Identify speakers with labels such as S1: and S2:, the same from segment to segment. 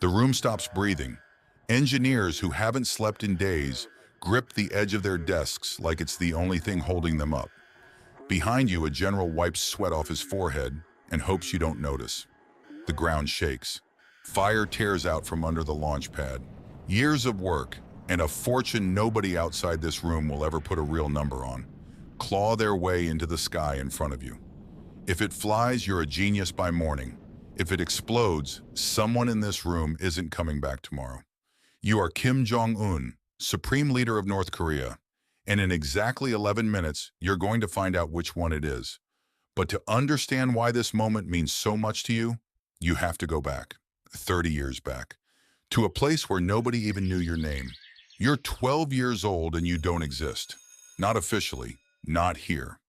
S1: The room stops breathing. Engineers who haven't slept in days grip the edge of their desks like it's the only thing holding them up. Behind you, a general wipes sweat off his forehead and hopes you don't notice. The ground shakes. Fire tears out from under the launch pad. Years of work and a fortune nobody outside this room will ever put a real number on claw their way into the sky in front of you. If it flies, you're a genius by morning. If it explodes, someone in this room isn't coming back tomorrow. You are Kim Jong-un, Supreme Leader of North Korea, and in exactly 11 minutes, you're going to find out which one it is. But to understand why this moment means so much to you, you have to go back, 30 years back, to a place where nobody even knew your name. You're 12 years old and you don't exist. Not officially, not here.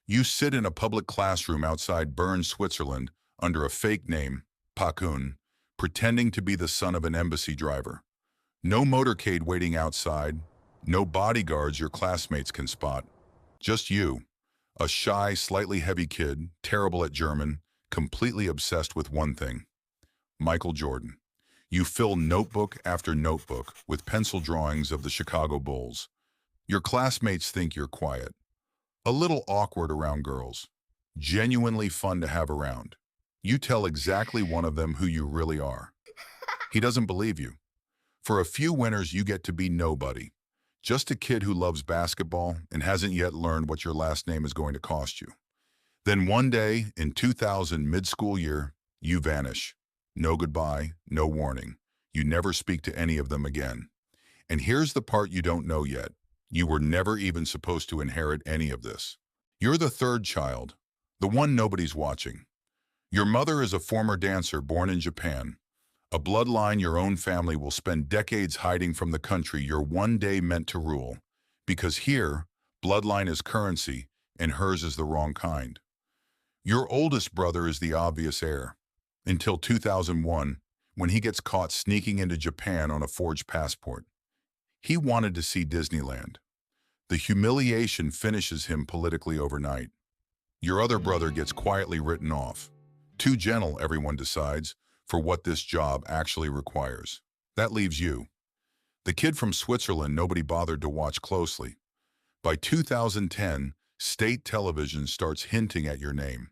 S1: You sit in a public classroom outside Bern, Switzerland, under a fake name, Pakun, pretending to be the son of an embassy driver. No motorcade waiting outside, no bodyguards your classmates can spot. Just you, a shy, slightly heavy kid, terrible at German, completely obsessed with one thing: Michael Jordan. You fill notebook after notebook with pencil drawings of the Chicago Bulls. Your classmates think you're quiet, a little awkward around girls, genuinely fun to have around. You tell exactly one of them who you really are. He doesn't believe you. For a few winters, you get to be nobody. Just a kid who loves basketball and hasn't yet learned what your last name is going to cost you. Then one day, in 2000 mid-school year, you vanish. No goodbye, no warning. You never speak to any of them again. And here's the part you don't know yet. You were never even supposed to inherit any of this. You're the third child, the one nobody's watching. Your mother is a former dancer born in Japan, a bloodline your own family will spend decades hiding from the country you're one day meant to rule, because here, bloodline is currency and hers is the wrong kind. Your oldest brother is the obvious heir, until 2001, when he gets caught sneaking into Japan on a forged passport. He wanted to see Disneyland. The humiliation finishes him politically overnight. Your other brother gets quietly written off. Too gentle, everyone decides, for what this job actually requires. That leaves you, the kid from Switzerland nobody bothered to watch closely. By 2010, state television starts hinting at your name.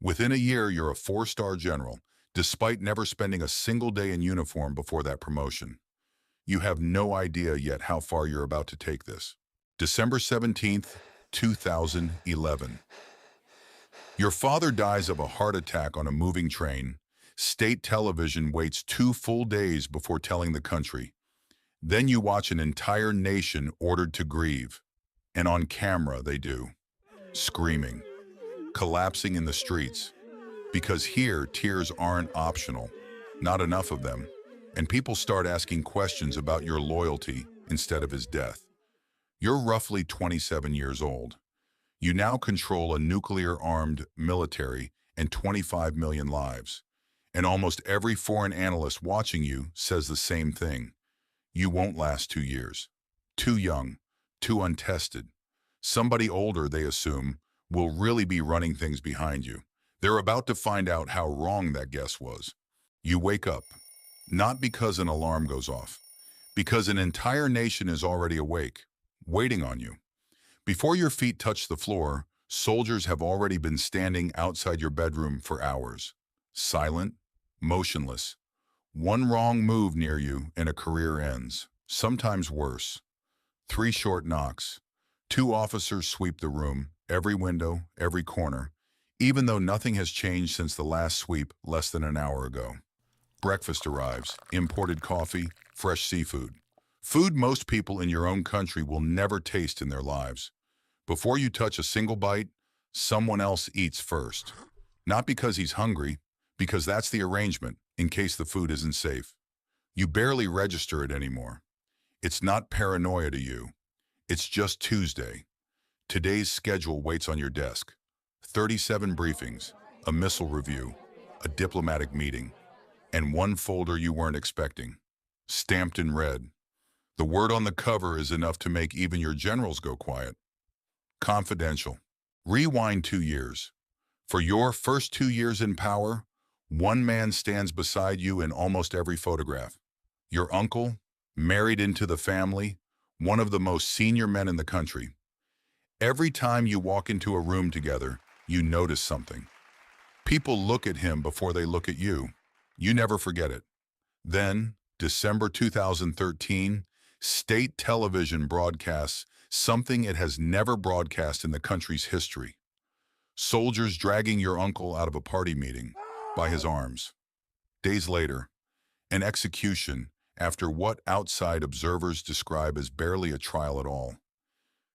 S1: Within a year, you're a four-star general, despite never spending a single day in uniform before that promotion. You have no idea yet how far you're about to take this. December 17th, 2011. Your father dies of a heart attack on a moving train. State television waits 2 full days before telling the country. Then you watch an entire nation ordered to grieve. And on camera they do. Screaming. Collapsing in the streets. Because here, tears aren't optional. Not enough of them. And people start asking questions about your loyalty instead of his death. You're roughly 27 years old. You now control a nuclear-armed military and 25 million lives. And almost every foreign analyst watching you says the same thing. You won't last 2 years. Too young, too untested. Somebody older, they assume, will really be running things behind you. They're about to find out how wrong that guess was. You wake up, not because an alarm goes off, because an entire nation is already awake, waiting on you. Before your feet touch the floor, soldiers have already been standing outside your bedroom for hours. Silent, motionless. One wrong move near you and a career ends. Sometimes worse. 3 short knocks. 2 officers sweep the room, every window, every corner, even though nothing has changed since the last sweep less than an hour ago. Breakfast arrives, imported coffee, fresh seafood. Food most people in your own country will never taste in their lives. Before you touch a single bite, someone else eats first. Not because he's hungry, because that's the arrangement, in case the food isn't safe. You barely register it anymore. It's not paranoia to you. It's just Tuesday. Today's schedule waits on your desk. 37 briefings, a missile review, a diplomatic meeting, and one folder you weren't expecting, stamped in red. The word on the cover is enough to make even your generals go quiet. Confidential. Rewind 2 years. For your first 2 years in power, One man stands beside you in almost every photograph. Your uncle, married into the family, one of the most senior men in the country. Every time you walk into a room together, you notice something. People look at him before they look at you. You never forget it. Then, December 2013, state television broadcasts something it has never broadcast in the country's history. Soldiers dragging your uncle out of a party meeting by his arms. Days later, an execution after what outside observers describe as barely a trial at all.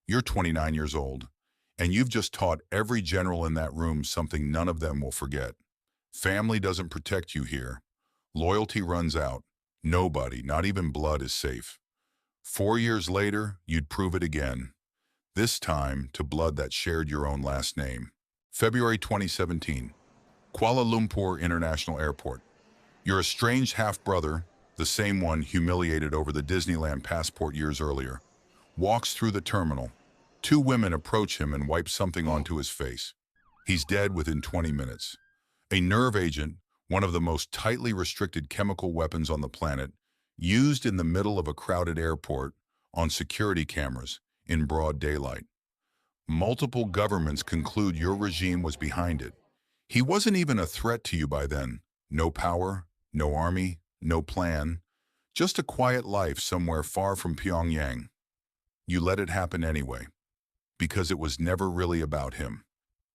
S1: You're 29 years old, and you've just taught every general in that room something none of them will forget. Family doesn't protect you here. Loyalty runs out. Nobody, not even blood, is safe. 4 years later, you'd prove it again. This time to blood that shared your own last name. February 2017, Kuala Lumpur International Airport. Your estranged half-brother, the same one humiliated over the Disneyland passport years earlier, walks through the terminal. Two women approach him and wipe something onto his face. He's dead within 20 minutes. A nerve agent, one of the most tightly restricted chemical weapons on the planet, used in the middle of a crowded airport, on security cameras, in broad daylight. Multiple governments conclude your regime was behind it. He wasn't even a threat to you by then. No power, no army, no plan. Just a quiet life somewhere far from Pyongyang. You let it happen anyway, because it was never really about him.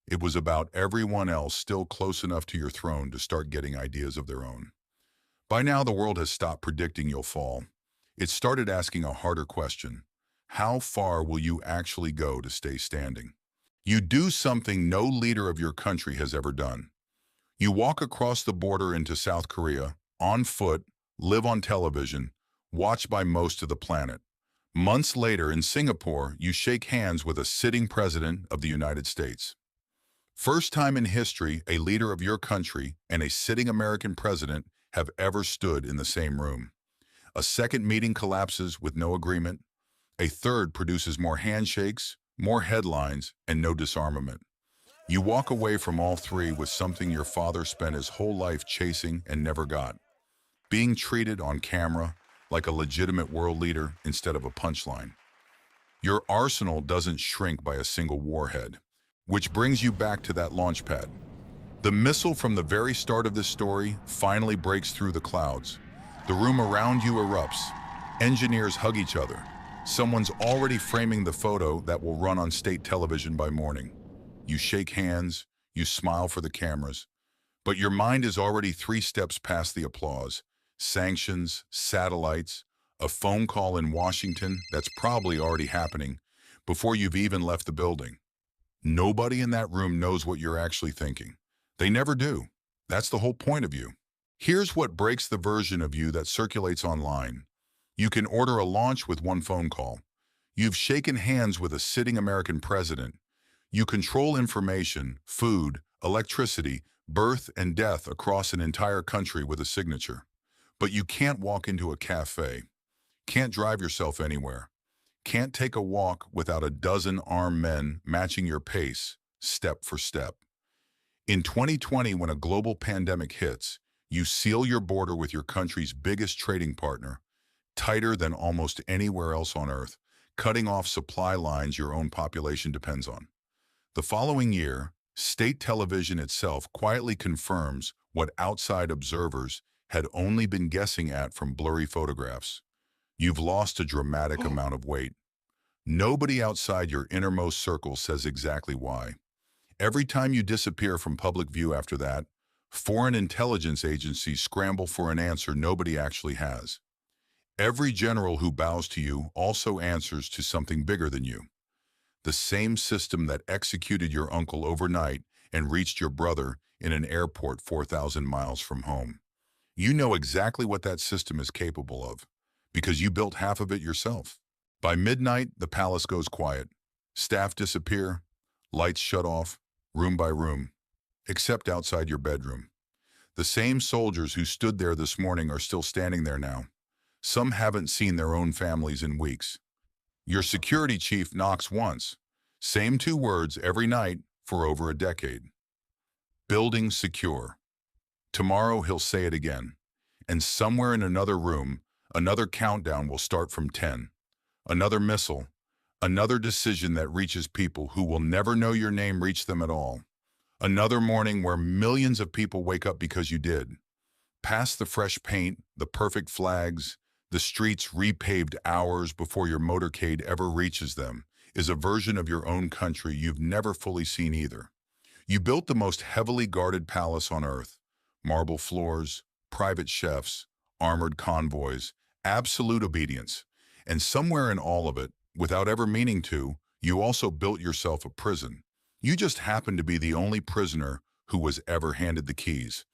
S1: It was about everyone else still close enough to your throne to start getting ideas of their own. By now, the world has stopped predicting you'll fall. It started asking a harder question. How far will you actually go to stay standing? You do something no leader of your country has ever done. You walk across the border into South Korea, on foot, live on television, watched by most of the planet. Months later, in Singapore, you shake hands with a sitting president of the United States. First time in history, a leader of your country and a sitting American president have ever stood in the same room. A second meeting collapses with no agreement. A third produces more handshakes, more headlines, and no disarmament. You walk away from all three with something your father spent his whole life chasing and never got. Being treated on camera like a legitimate world leader instead of a punchline. Your arsenal doesn't shrink by a single warhead, which brings you back to that launch pad. The missile from the very start of this story finally breaks through the clouds. The room around you erupts. Engineers hug each other. Someone's already framing the photo that will run on state television by morning. You shake hands, you smile for the cameras, but your mind is already 3 steps past the applause. Sanctions, satellites, a phone call in Washington that's probably already happening before you've even left the building. Nobody in that room knows what you're actually thinking. They never do. That's the whole point of you. Here's what breaks the version of you that circulates online. You can order a launch with one phone call. You've shaken hands with a sitting American president. You control information, food, electricity, birth and death across an entire country with a signature. But you can't walk into a cafe, can't drive yourself anywhere, can't take a walk without a dozen armed men matching your pace, step for step. In 2020, when a global pandemic hits, you seal your border with your country's biggest trading partner, tighter than almost anywhere else on Earth, cutting off supply lines your own population depends on. The following year, state television itself quietly confirms what outside observers had only been guessing at from blurry photographs. You've lost a dramatic amount of weight. Nobody outside your innermost circle says exactly why. Every time you disappear from public view after that, foreign intelligence agencies scramble for an answer nobody actually has. Every general who bows to you also answers to something bigger than you. The same system that executed your uncle overnight and reached your brother in an airport 4,000 miles from home. You know exactly what that system is capable of, because you built half of it yourself. By midnight, the palace goes quiet. Staff disappear, lights shut off, room by room, except outside your bedroom. The same soldiers who stood there this morning are still standing there now. Some haven't seen their own families in weeks. Your security chief knocks once, same 2 words every night for over a decade. Building secure. Tomorrow he'll say it again. And somewhere in another room, another countdown will start from 10. Another missile, another decision that reaches people who will never know your name reach them at all. Another morning where millions of people wake up because you did. Past the fresh paint, the perfect flags, the streets repaved hours before your motorcade ever reaches them, is a version of your own country you've never fully seen either. You built the most heavily guarded palace on earth. Marble floors, private chefs, armored convoys, absolute obedience. And somewhere in all of it, without ever meaning to, you also built yourself a prison. You just happened to be the only prisoner who was ever handed the keys.